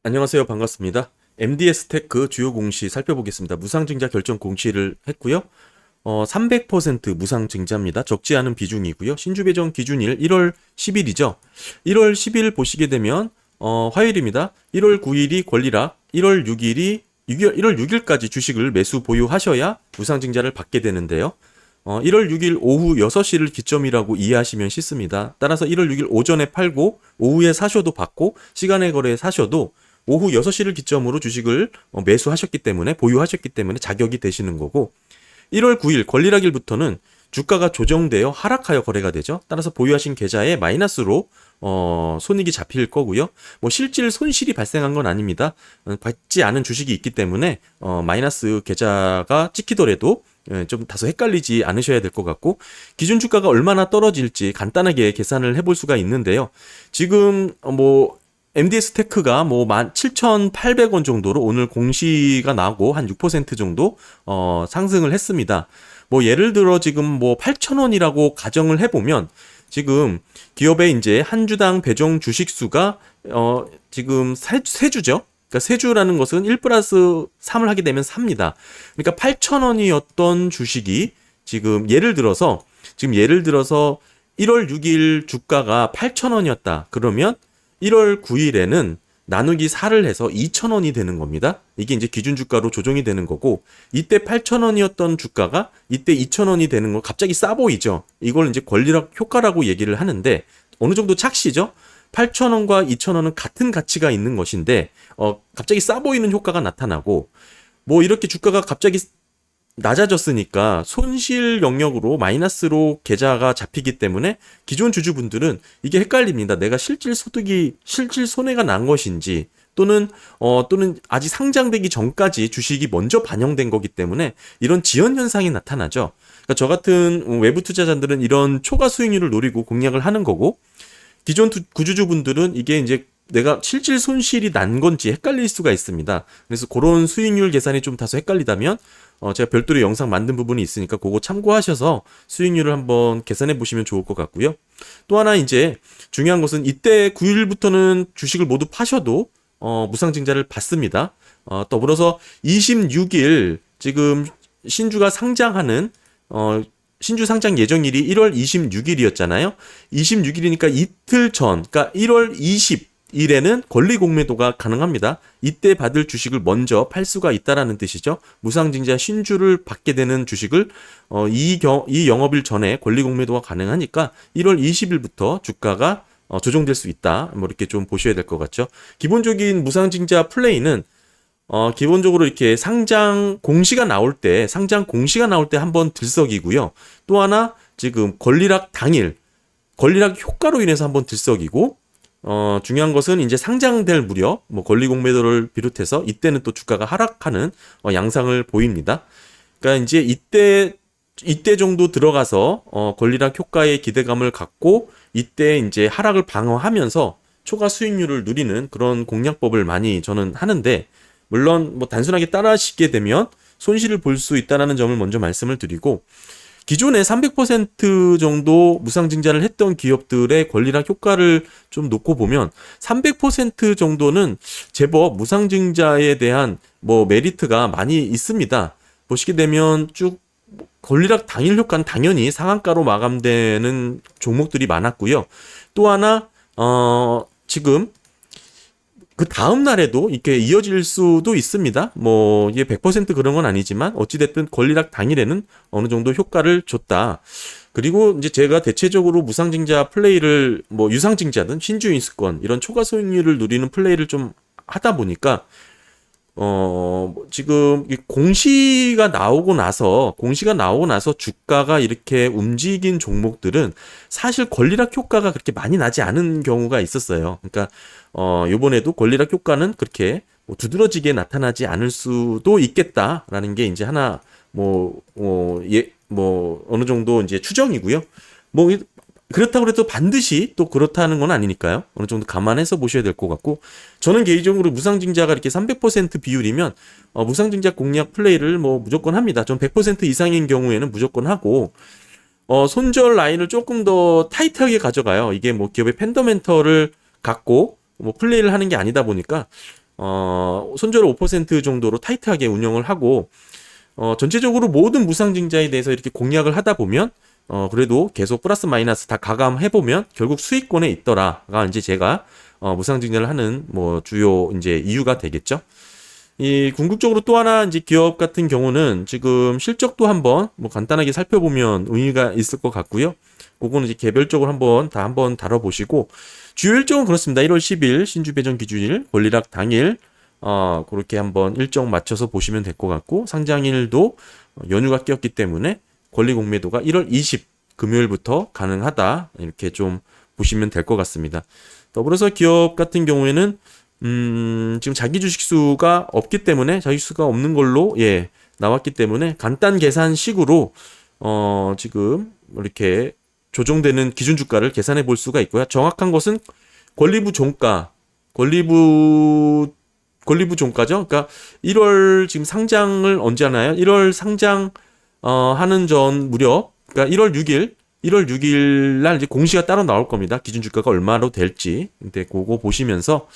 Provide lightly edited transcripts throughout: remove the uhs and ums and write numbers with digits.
안녕하세요. 반갑습니다. MDS 테크 주요 공시 살펴보겠습니다. 무상증자 결정 공시를 했고요. 300% 무상증자입니다. 적지 않은 비중이고요. 신주 배정 기준일 1월 10일이죠. 1월 10일 보시게 되면 화요일입니다. 1월 9일이 권리락, 1월 6일이 1월 6일까지 주식을 매수 보유하셔야 무상증자를 받게 되는데요. 1월 6일 오후 6시를 기점이라고 이해하시면 쉽습니다. 따라서 1월 6일 오전에 팔고 오후에 사셔도 받고 시간의 거래에 사셔도 오후 6시를 기점으로 주식을 매수하셨기 때문에 보유하셨기 때문에 자격이 되시는 거고 1월 9일 권리락일부터는 주가가 조정되어 하락하여 거래가 되죠. 따라서 보유하신 계좌에 마이너스로 손익이 잡힐 거고요. 뭐 실질 손실이 발생한 건 아닙니다. 받지 않은 주식이 있기 때문에 마이너스 계좌가 찍히더라도 좀 다소 헷갈리지 않으셔야 될 것 같고 기준 주가가 얼마나 떨어질지 간단하게 계산을 해볼 수가 있는데요. 지금 MDS 테크가 뭐 17,800원 정도로 오늘 공시가 나오고 한 6% 정도 상승을 했습니다. 뭐 예를 들어 지금 뭐 8,000원이라고 가정을 해보면 지금 기업의 이제 한 주당 배정 주식 수가 지금 세 주죠. 그러니까 세 주라는 것은 1 플러스 3을 하게 되면 4입니다. 그러니까 8,000원이었던 주식이 지금 예를 들어서 1월 6일 주가가 8,000원이었다. 그러면 1월 9일에는 나누기 4를 해서 2,000원이 되는 겁니다. 이게 이제 기준 주가로 조정이 되는 거고 이때 8,000원이었던 주가가 이때 2,000원이 되는 거 갑자기 싸 보이죠. 이걸 이제 권리락 효과라고 얘기를 하는데 어느 정도 착시죠. 8,000원과 2,000원은 같은 가치가 있는 것인데 갑자기 싸 보이는 효과가 나타나고 뭐 이렇게 주가가 갑자기 낮아졌으니까 손실 영역으로 마이너스로 계좌가 잡히기 때문에 기존 주주분들은 이게 헷갈립니다. 내가 실질 손해가 난 것인지 또는 아직 상장되기 전까지 주식이 먼저 반영된 거기 때문에 이런 지연 현상이 나타나죠. 그러니까 저 같은 외부 투자자들은 이런 초과 수익률을 노리고 공략을 하는 거고 기존 구주주분들은 이게 이제 내가 실질 손실이 난 건지 헷갈릴 수가 있습니다. 그래서 그런 수익률 계산이 좀 다소 헷갈리다면 제가 별도로 영상 만든 부분이 있으니까 그거 참고하셔서 수익률을 한번 계산해 보시면 좋을 것 같고요. 또 하나 이제 중요한 것은 이때 9일부터는 주식을 모두 파셔도 무상증자를 받습니다. 더불어서 26일 지금 신주가 상장하는 신주 상장 예정일이 1월 26일이었잖아요. 26일이니까 이틀 전, 그러니까 1월 20일에는 권리 공매도가 가능합니다. 이때 받을 주식을 먼저 팔 수가 있다라는 뜻이죠. 무상증자 신주를 받게 되는 주식을 이 영업일 전에 권리 공매도가 가능하니까 1월 20일부터 주가가 조정될 수 있다. 뭐 이렇게 좀 보셔야 될 것 같죠. 기본적인 무상증자 플레이는 기본적으로 이렇게 상장 공시가 나올 때 한번 들썩이고요. 또 하나 지금 권리락 당일 권리락 효과로 인해서 한번 들썩이고 중요한 것은 이제 상장될 무렵 뭐 권리 공매도를 비롯해서 이때는 또 주가가 하락하는 양상을 보입니다. 그러니까 이제 이때 정도 들어가서 권리락 효과에 기대감을 갖고 이때 이제 하락을 방어하면서 초과 수익률을 누리는 그런 공략법을 많이 저는 하는데 물론 뭐 단순하게 따라하시게 되면 손실을 볼 수 있다는 점을 먼저 말씀을 드리고 기존에 300% 정도 무상증자를 했던 기업들의 권리락 효과를 좀 놓고 보면 300% 정도는 제법 무상증자에 대한 뭐 메리트가 많이 있습니다. 보시게 되면 쭉 권리락 당일 효과는 당연히 상한가로 마감되는 종목들이 많았고요. 또 하나 지금 그 다음 날에도 이렇게 이어질 수도 있습니다. 뭐 이게 100% 그런 건 아니지만 어찌됐든 권리락 당일에는 어느 정도 효과를 줬다. 그리고 이제 제가 대체적으로 무상증자 플레이를 뭐 유상증자든 신주인수권 이런 초과 수익률을 누리는 플레이를 좀 하다 보니까 지금 공시가 나오고 나서 주가가 이렇게 움직인 종목들은 사실 권리락 효과가 그렇게 많이 나지 않은 경우가 있었어요. 그러니까 요번에도 권리락 효과는 그렇게 뭐 두드러지게 나타나지 않을 수도 있겠다라는 게 이제 하나 어느 정도 이제 추정이고요. 뭐 그렇다고 해도 반드시 또 그렇다는 건 아니니까요. 어느 정도 감안해서 보셔야 될 것 같고 저는 개인적으로 무상증자가 이렇게 300% 비율이면 무상증자 공략 플레이를 뭐 무조건 합니다. 전 100% 이상인 경우에는 무조건 하고 손절 라인을 조금 더 타이트하게 가져가요. 이게 뭐 기업의 펀더멘털을 갖고 뭐 플레이를 하는 게 아니다 보니까 손절 5% 정도로 타이트하게 운영을 하고 전체적으로 모든 무상증자에 대해서 이렇게 공략을 하다 보면 그래도 계속 플러스 마이너스 다 가감해 보면 결국 수익권에 있더라가 이제 제가 무상증자를 하는 뭐 주요 이제 이유가 되겠죠. 이 궁극적으로 또 하나 이제 기업 같은 경우는 지금 실적도 한번 뭐 간단하게 살펴보면 의미가 있을 것 같고요. 그거는 이제 개별적으로 한번 다뤄보시고 주요 일정은 그렇습니다. 1월 10일 신주 배정 기준일 권리락 당일 그렇게 한번 일정 맞춰서 보시면 될 것 같고 상장일도 연휴가 끼었기 때문에 권리 공매도가 1월 20 금요일부터 가능하다 이렇게 좀 보시면 될 것 같습니다. 더불어서 기업 같은 경우에는 지금 자기 주식수가 없기 때문에 자기 주식수가 없는 걸로 나왔기 때문에 간단 계산식으로 지금 이렇게 조정되는 기준 주가를 계산해 볼 수가 있고요. 정확한 것은 권리부 종가, 권리부 종가죠. 그러니까 1월 지금 상장을 언제 하나요? 1월 상장 하는 전 무렵, 그러니까 1월 6일 날 이제 공시가 따로 나올 겁니다. 기준 주가가 얼마로 될지. 근데 그거 보시면서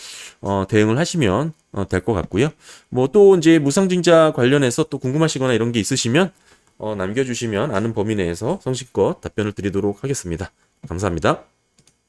대응을 하시면 될 것 같고요. 뭐 또 이제 무상증자 관련해서 또 궁금하시거나 이런 게 있으시면 남겨주시면 아는 범위 내에서 성실껏 답변을 드리도록 하겠습니다. 감사합니다.